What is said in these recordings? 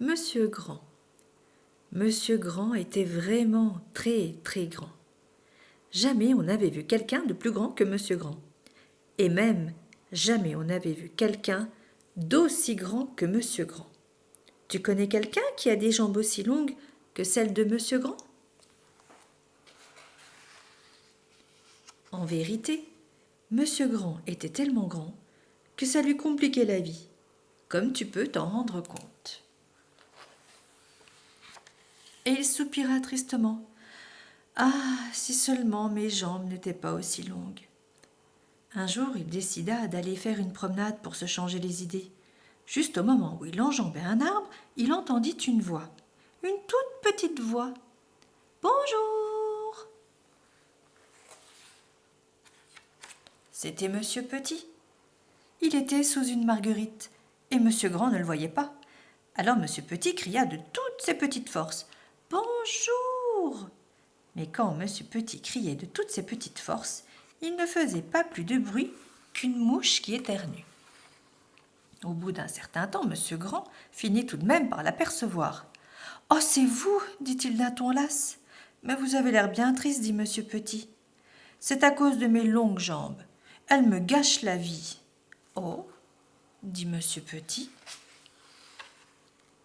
Monsieur Grand. Monsieur Grand était vraiment très très grand. Jamais on n'avait vu quelqu'un de plus grand que Monsieur Grand. Et même jamais on n'avait vu quelqu'un d'aussi grand que Monsieur Grand. Tu connais quelqu'un qui a des jambes aussi longues que celles de Monsieur Grand? En vérité, Monsieur Grand était tellement grand que ça lui compliquait la vie, comme tu peux t'en rendre compte. Et il soupira tristement. Ah, si seulement mes jambes n'étaient pas aussi longues. Un jour, il décida d'aller faire une promenade pour se changer les idées. Juste au moment où il enjambait un arbre, il entendit une voix. Une toute petite voix. « Bonjour !» C'était Monsieur Petit. Il était sous une marguerite, et Monsieur Grand ne le voyait pas. Alors Monsieur Petit cria de toutes ses petites forces. « Bonjour !» Mais quand Monsieur Petit criait de toutes ses petites forces, il ne faisait pas plus de bruit qu'une mouche qui éternue. Au bout d'un certain temps, Monsieur Grand finit tout de même par l'apercevoir. « Oh, c'est vous !» dit-il d'un ton las. « Mais vous avez l'air bien triste, dit Monsieur Petit. C'est à cause de mes longues jambes. Elles me gâchent la vie. »« Oh !» dit Monsieur Petit.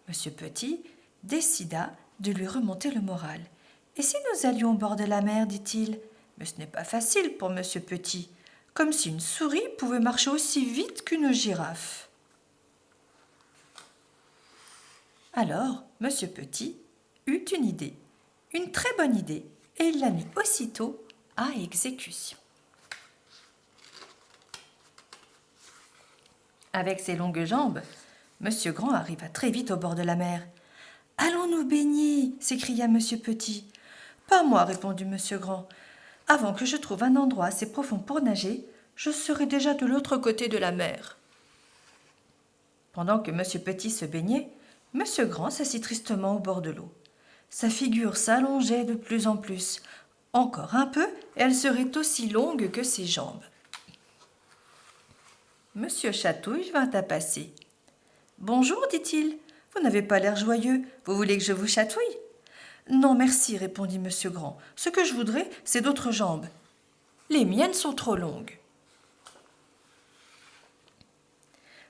Monsieur Petit décida de lui remonter le moral. « Et si nous allions au bord de la mer, dit-il. Mais ce n'est pas facile pour Monsieur Petit, comme si une souris pouvait marcher aussi vite qu'une girafe. » Alors, Monsieur Petit eut une très bonne idée, et il la mit aussitôt à exécution. Avec ses longues jambes, Monsieur Grand arriva très vite au bord de la mer. « Allons nous baigner !» s'écria Monsieur Petit. « Pas moi, répondit Monsieur Grand. Avant que je trouve un endroit assez profond pour nager, je serai déjà de l'autre côté de la mer. » Pendant que Monsieur Petit se baignait, Monsieur Grand s'assit tristement au bord de l'eau. Sa figure s'allongeait de plus en plus. Encore un peu, et elle serait aussi longue que ses jambes. Monsieur Chatouille vint à passer. « Bonjour, dit-il. Vous n'avez pas l'air joyeux. Vous voulez que je vous chatouille ?»« Non, merci, répondit Monsieur Grand. Ce que je voudrais, c'est d'autres jambes. Les miennes sont trop longues. »«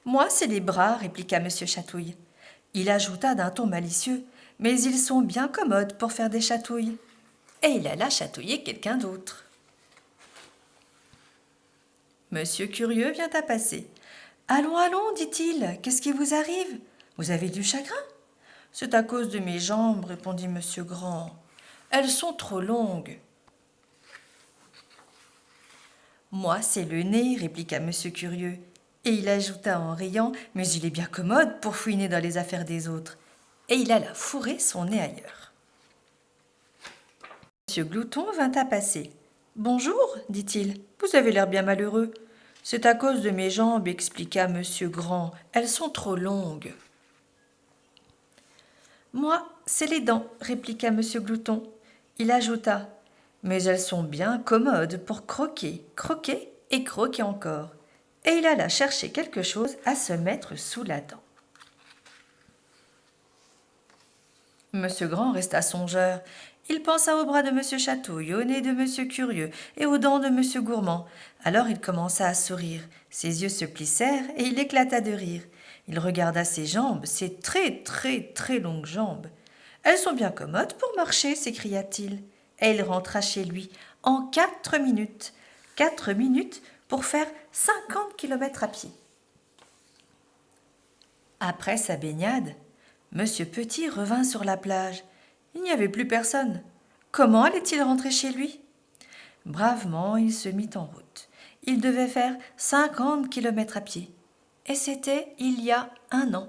Moi, c'est les bras, répliqua Monsieur Chatouille. Il ajouta d'un ton malicieux. « Mais ils sont bien commodes pour faire des chatouilles. » Et il alla chatouiller quelqu'un d'autre. Monsieur Curieux vient à passer. « Allons, allons, dit-il, qu'est-ce qui vous arrive? Vous avez du chagrin? »« C'est à cause de mes jambes, répondit Monsieur Grand. Elles sont trop longues. »« Moi, c'est le nez, répliqua Monsieur Curieux. Et il ajouta en riant, « Mais il est bien commode pour fouiner dans les affaires des autres. » Et il alla fourrer son nez ailleurs. Monsieur Glouton vint à passer. « Bonjour, dit-il, vous avez l'air bien malheureux. »« C'est à cause de mes jambes, expliqua Monsieur Grand. Elles sont trop longues. »« Moi, c'est les dents, répliqua Monsieur Glouton. Il ajouta, « Mais elles sont bien commodes pour croquer, croquer et croquer encore. » Et il alla chercher quelque chose à se mettre sous la dent. Monsieur Grand resta songeur. Il pensa au bras de Monsieur Chatouille, au nez de Monsieur Curieux et aux dents de Monsieur Gourmand. Alors il commença à sourire. Ses yeux se plissèrent et il éclata de rire. Il regarda ses jambes, ses très très très longues jambes. « Elles sont bien commodes pour marcher, s'écria-t-il. Et il rentra chez lui en 4 minutes. 4 minutes pour faire 50 kilomètres à pied. Après sa baignade, Monsieur Petit revint sur la plage. Il n'y avait plus personne. Comment allait-il rentrer chez lui? Bravement, il se mit en route. Il devait faire 50 kilomètres à pied. Et c'était il y a 1 an.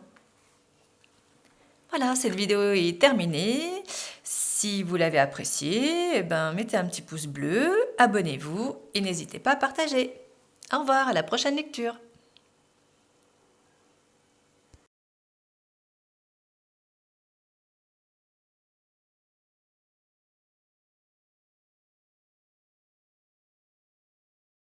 Voilà, cette vidéo est terminée. Si vous l'avez appréciée, mettez un petit pouce bleu, abonnez-vous et n'hésitez pas à partager. Au revoir, à la prochaine lecture.